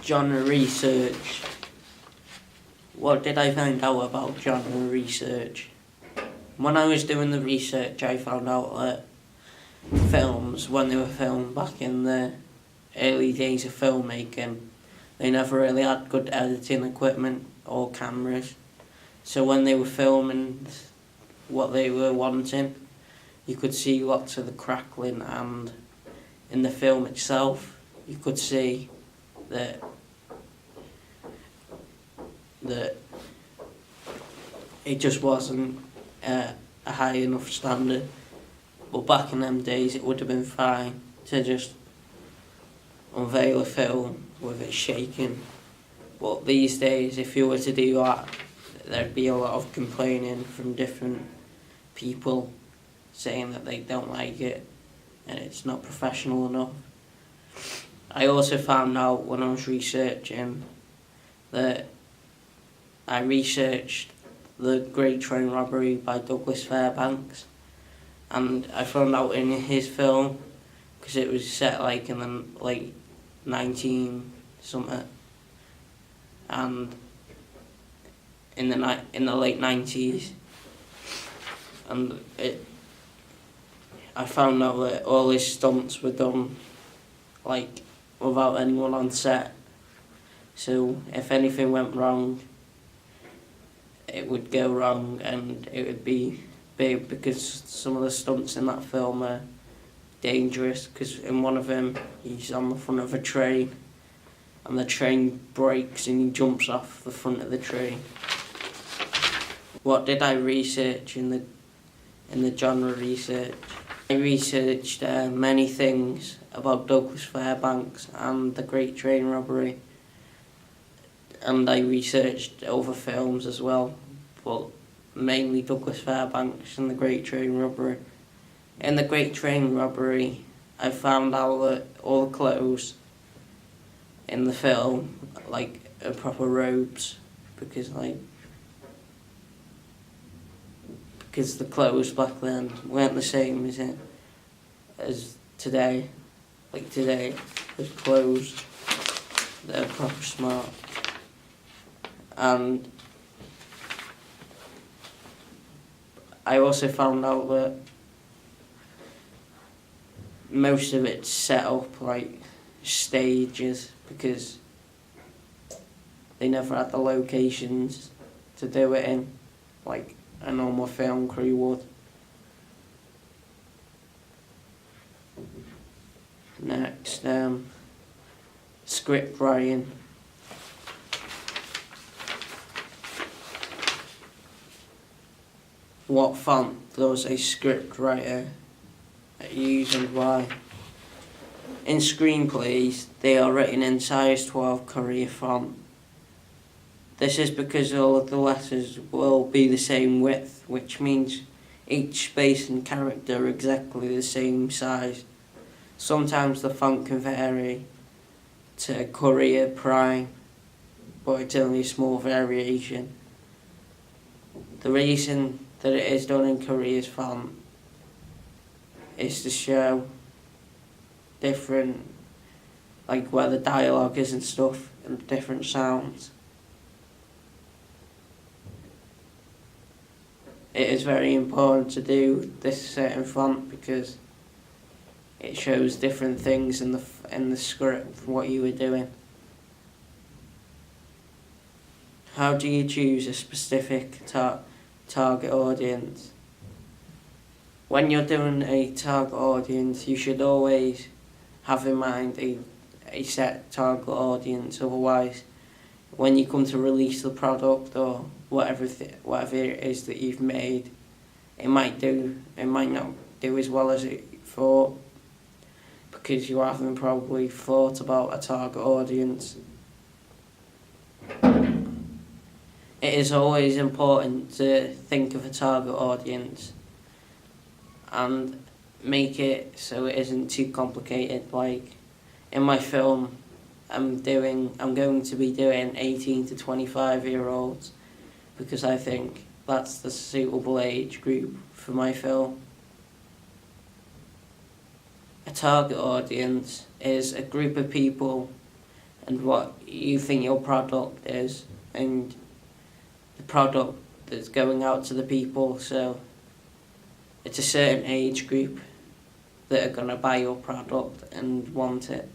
Genre research. What did I find out about genre research? When I was doing the research, I found out that films, when they were filmed back in the early days of filmmaking, they never really had good editing equipment or cameras. So when they were filming what they were wanting, you could see lots of the crackling, and in the film itself, you could see that it just wasn't a high enough standard. But back in them days, it would have been fine to just unveil a film with it shaking. But these days, if you were to do that, there'd be a lot of complaining from different people saying that they don't like it and it's not professional enough. I also found out when I was researching that I researched the Great Train Robbery by Douglas Fairbanks, and I found out in his film, because it was set like in the late 19 something, and in the late 90s, and I found out that all his stunts were done like without anyone on set. So if anything went wrong, it would go wrong, and it would be big, because some of the stunts in that film are dangerous. Because in one of them, he's on the front of a train, and the train breaks and he jumps off the front of the train. What did I research in the genre research? I researched many things about Douglas Fairbanks and the Great Train Robbery, and I researched other films as well, but mainly Douglas Fairbanks and the Great Train Robbery. In the Great Train Robbery, I found out that all the clothes in the film, like, are proper robes, because the clothes back then weren't the same as today. Like today, there's clothes that are proper smart. And I also found out that most of it's set up like stages, because they never had the locations to do it in, like a normal film crew would. Next, script writing. What font does a script writer use and why? In screenplays, they are written in size 12 Courier font. This is because all of the letters will be the same width, which means each space and character are exactly the same size. Sometimes the font can vary to Courier Prime, but it's only a small variation. The reason that it is done in Courier's font is to show different, like where the dialogue is and stuff, and different sounds. It is very important to do this certain font because it shows different things in the script, what you were doing. How do you choose a specific target audience? When you're doing a target audience, you should always have in mind a set target audience. Otherwise, when you come to release the product or whatever it is that you've made, it might not do as well as it thought, because you haven't probably thought about a target audience. It is always important to think of a target audience and make it so it isn't too complicated. Like in my film, I'm going to be doing 18 to 25-year-olds because I think that's the suitable age group for my film. A target audience is a group of people and what you think your product is, and the product that's going out to the people. So it's a certain age group that are going to buy your product and want it.